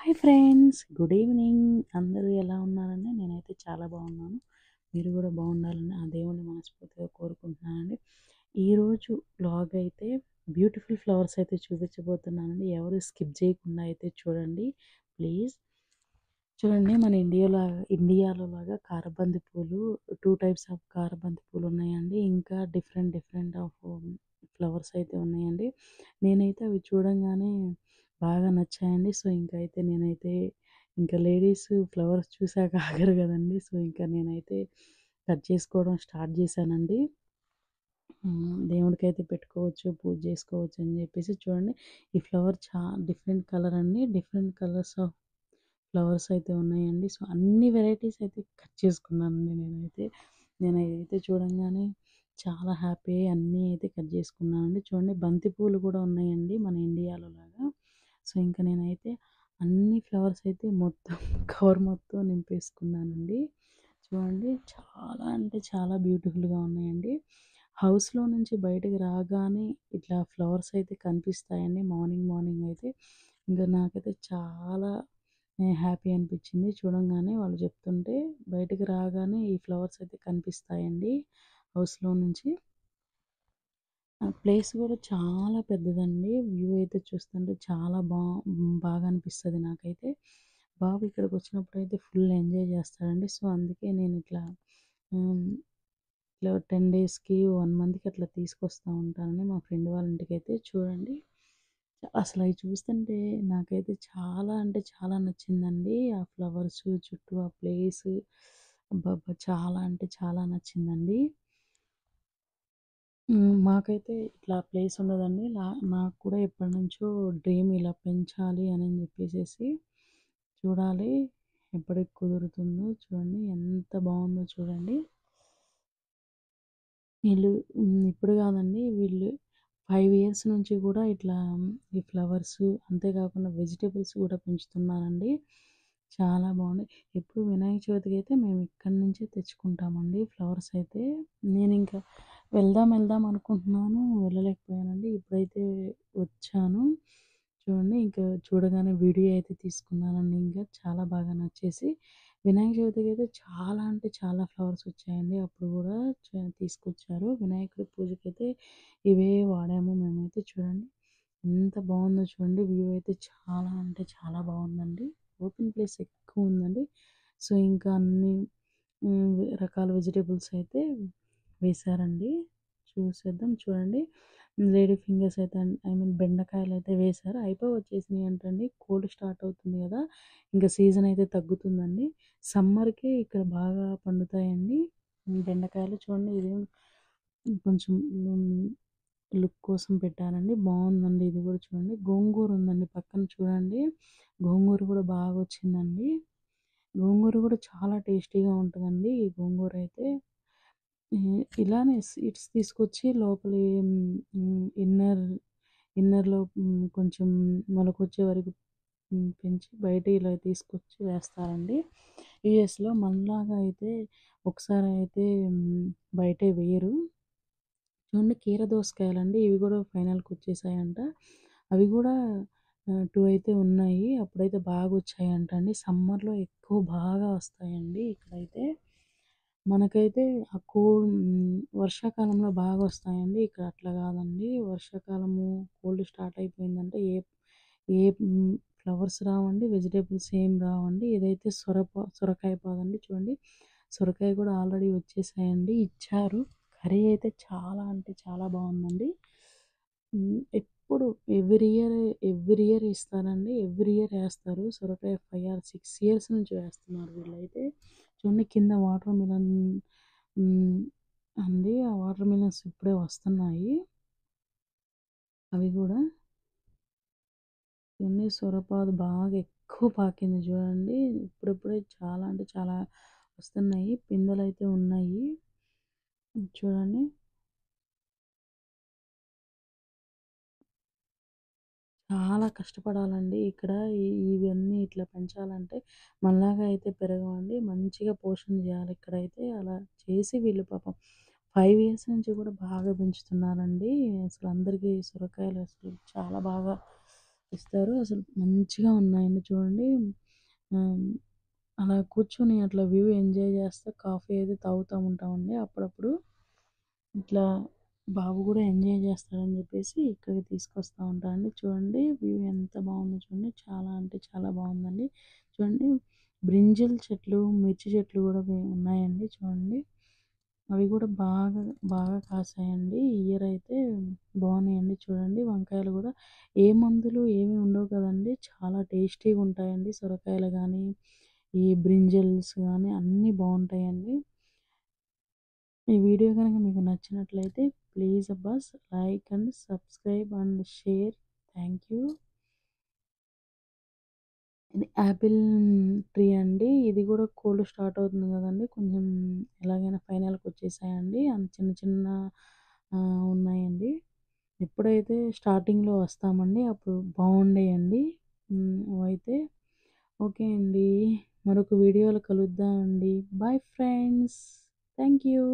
Hi friends, good evening. అందరూ ఎలా ఉన్నారండి? నేనైతే చాలా బాగున్నాను. మీరు కూడా బాగుండాలని ఆ దేవుణ్ణి మనస్ఫూర్తిగా కోరుకుంటున్నానండి. ఈరోజు వ్లాగ్ అయితే బ్యూటిఫుల్ ఫ్లవర్స్ అయితే చూపించబోతున్నానండి. ఎవరు స్కిప్ చేయకుండా అయితే చూడండి ప్లీజ్. చూడండి, మన ఇండియాలో లాగా కారబంతి పూలు 2 టైప్స్ ఆఫ్ కారబంతి పూలు ఉన్నాయండి. ఇంకా డిఫరెంట్ డిఫరెంట్ ఆఫ్ ఫ్లవర్స్ అయితే ఉన్నాయండి. నేనైతే అవి చూడంగానే బాగా నచ్చాయండి. సో, ఇంకా లేడీస్ ఫ్లవర్స్ చూసాక ఆగరు కదండీ. సో, ఇంకా నేనైతే కట్ చేసుకోవడం స్టార్ట్ చేశానండి. దేవుడికైతే పెట్టుకోవచ్చు, పూజ చేసుకోవచ్చు అని చెప్పేసి. చూడండి, ఈ ఫ్లవర్ డిఫరెంట్ కలర్ అండి. డిఫరెంట్ కలర్స్ ఆఫ్ ఫ్లవర్స్ అయితే ఉన్నాయండి. సో, అన్ని వెరైటీస్ అయితే కట్ చేసుకున్నానండి నేనైతే. నేనైతే చూడంగానే చాలా హ్యాపీ అయ్యి అన్నీ అయితే కట్ చేసుకున్నానండి. చూడండి, బంతి పూలు కూడా ఉన్నాయండి మన ఇండియాలో లాగా. సో, ఇంకా నేనైతే అన్ని ఫ్లవర్స్ అయితే మొత్తం కవర్ మొత్తం నింపేసుకున్నానండి. చూడండి, చాలా అంటే చాలా బ్యూటిఫుల్గా ఉన్నాయండి. హౌస్లో నుంచి బయటకు రాగానే ఇట్లా ఫ్లవర్స్ అయితే కనిపిస్తాయండి. మార్నింగ్ మార్నింగ్ అయితే ఇంకా నాకైతే చాలా హ్యాపీ అనిపించింది చూడంగానే. వాళ్ళు చెప్తుంటే బయటకు రాగానే ఈ ఫ్లవర్స్ అయితే కనిపిస్తాయండి హౌస్లో నుంచి. ఆ ప్లేస్ కూడా చాలా పెద్దదండి. వ్యూ అయితే చూస్తుంటే చాలా బాగా అనిపిస్తుంది నాకైతే. బాబు ఇక్కడికి వచ్చినప్పుడు అయితే ఫుల్ ఎంజాయ్ చేస్తాడండి. సో, అందుకే నేను హ్మ్, ఇట్లా 10 డేస్కి 1 మంత్కి అట్లా తీసుకొస్తూ ఉంటానండి మా ఫ్రెండ్ వాళ్ళ ఇంటికైతే. చూడండి, అసలు అవి చూస్తుంటే నాకైతే చాలా అంటే చాలా నచ్చిందండి. ఆ ఫ్లవర్స్ చుట్టూ ఆ ప్లేస్ అబ్బబ్బా! చాలా అంటే చాలా నచ్చిందండి. మాకైతే ఇట్లా ప్లేస్ ఉండదండి. నాకు కూడా ఎప్పటినుంచో డ్రీమ్ ఇలా పెంచాలి అని చెప్పేసేసి. చూడాలి ఎప్పటికి కుదురుతుందో. చూడండి ఎంత బాగుందో చూడండి. వీళ్ళు ఇప్పుడు కాదండి, వీళ్ళు 5 ఇయర్స్ నుంచి కూడా ఇట్లా ఈ ఫ్లవర్స్ అంతేకాకుండా వెజిటేబుల్స్ కూడా పెంచుతున్నారండి. చాలా బాగున్నాయి. ఎప్పుడు వినాయక చవితికి అయితే మేము ఇక్కడి నుంచే తెచ్చుకుంటామండి ఫ్లవర్స్ అయితే. నేను ఇంకా వెళ్దాం వెళ్దాం అనుకుంటున్నాను, వెళ్ళలేకపోయానండి. ఇప్పుడైతే వచ్చాను. చూడండి, ఇంకా చూడగానే వీడియో అయితే తీసుకున్నానండి. ఇంకా చాలా బాగా నచ్చేసి వినాయక చవితికి అయితే చాలా అంటే చాలా ఫ్లవర్స్ వచ్చాయండి. అప్పుడు కూడా తీసుకొచ్చారు. వినాయకుడి పూజకైతే ఇవే వాడాము మేమైతే. చూడండి ఎంత బాగుందో చూడండి. వ్యూ అయితే చాలా అంటే చాలా బాగుందండి. ఓపెన్ ప్లేస్ ఎక్కువ ఉందండి. సో, ఇంకా అన్ని రకాల వెజిటేబుల్స్ అయితే వేశారండి. చూసేద్దాం. చూడండి, లేడీ ఫింగర్స్ అయితే ఐ మీన్ బెండకాయలు అయితే వేశారు. అయిపోయి వచ్చేసినాయి అంటండి. కోల్డ్ స్టార్ట్ అవుతుంది కదా, ఇంకా సీజన్ అయితే తగ్గుతుందండి. సమ్మర్కి ఇక్కడ బాగా పండుతాయండి బెండకాయలు. చూడండి, ఇది కొంచెం లుక్ కోసం పెట్టానండి. బాగుందండి ఇది కూడా. చూడండి, గోంగూర ఉందండి పక్కన. చూడండి, గోంగూర కూడా బాగా వచ్చిందండి. గోంగూర కూడా చాలా టేస్టీగా ఉంటుందండి ఈ గోంగూర అయితే. ఇలానే సీడ్స్ తీసుకొచ్చి లోపలి ఇన్నర్లో కొంచెం మొలకొచ్చే వరకు పెంచి బయట ఇలా తీసుకొచ్చి వేస్తారండి. యూఎస్లో మనలాగా అయితే ఒకసారి అయితే బయటే వేయరు. చూడండి, కీర దోసకాయలండి. ఇవి కూడా ఫైనల్‌కి వచ్చేసాయంట. అవి కూడా 2 అయితే ఉన్నాయి. అప్పుడైతే బాగా వచ్చాయంట అండి. సమ్మర్‌లో ఎక్కువ బాగా వస్తాయండి ఇక్కడైతే. మనకైతే వర్షాకాలంలో బాగా వస్తాయండి. ఇక్కడ అట్లా కాదండి. వర్షాకాలము కోల్డ్ స్టార్ట్ అయిపోయిందంటే ఏ ఫ్లవర్స్ రావండి. వెజిటేబుల్స్ ఏం రావండి. ఇదైతే సొరకాయ పాదండి. చూడండి, సొరకాయ కూడా ఆల్రెడీ వచ్చేసాయండి. ఇచ్చారు. కర్రీ అయితే చాలా అంటే చాలా బాగుందండి. ఎప్పుడు ఎవ్రీ ఇయర్ ఇస్తారండి. ఎవ్రీ ఇయర్ వేస్తారు సొరకాయ. 5 ఆర్ 6 ఇయర్స్ నుంచి వేస్తున్నారు వీళ్ళైతే. చూడండి, కింద వాటర్ మిలన్ అండి. ఆ వాటర్ మిలన్స్ ఇప్పుడే వస్తున్నాయి అవి కూడా. చూడండి, సొరపాదు బాగా ఎక్కువ పాకింది చూడండి. ఇప్పుడిప్పుడే చాలా అంటే చాలా వస్తున్నాయి. పిందెలైతే ఉన్నాయి చూడండి. చాలా కష్టపడాలండి ఇక్కడ. ఇవన్నీ ఇట్లా పెంచాలంటే మనలాగా అయితే పెరగవండి. మంచిగా పోషణ చేయాలి ఇక్కడైతే. అలా చేసి వీళ్ళు పాపం 5 ఇయర్స్ నుంచి కూడా బాగా పెంచుతున్నారండి. అసలు అందరికీ సొరకాయలు అసలు చాలా బాగా ఇస్తారు. అసలు మంచిగా ఉన్నాయండి చూడండి. ఆహ్, అలా కూర్చొని అట్లా వ్యూ ఎంజాయ్ చేస్తా కాఫీ అయితే తాగుతా ఉంటామండి అప్పుడప్పుడు. ఇట్లా బాబు గూడా ఎంజాయ్ చేస్తాడని జెప్పేసి ఇక్కడికి తీసుకొస్తా ఉంటానండి. చూడండి వ్యూ ఎంత బాగుందో చూడండి. చాలా అంటే చాలా బాగుందండి. చూడండి బ్రింజల్ చెట్లు, మిర్చి చెట్లు గూడా ఉన్నాయండి చూడండి. అవి గూడా బాగా కాసాయండి. ఈ ఇయర్ అయితే బాగున్నాయండి చూడండి. వంకాయలు గూడా ఏ మందులు ఏమి ఉండవు కదండీ. చాలా టేస్టీగా ఉంటాయండి. సొరకాయలు గానీ, ఈ బ్రింజల్స్ గానీ అన్నీ బావుంటాయండి. ఈ వీడియో గనుక మీకు నచ్చినట్లయితే please Abbas like and subscribe and share. Thank you. ఇది యాపిల్ ట్రీ అండి. ఇది గూడా కోల్డ్ స్టార్ట్ అవుతుంది గదండీ! కొంచెం ఎలాగైనా ఫైనల్‌కొచ్చేసాయండి. చిన్న చిన్న ఉన్నాయండి. ఎప్పుడైతే స్టార్టింగ్‌లో వస్తామండి అప్పుడు బాగుండేయండి. అవైతే ఓకే అండి. మరొక వీడియోలో కలుద్దాం అండి. Bye friends. Thank you.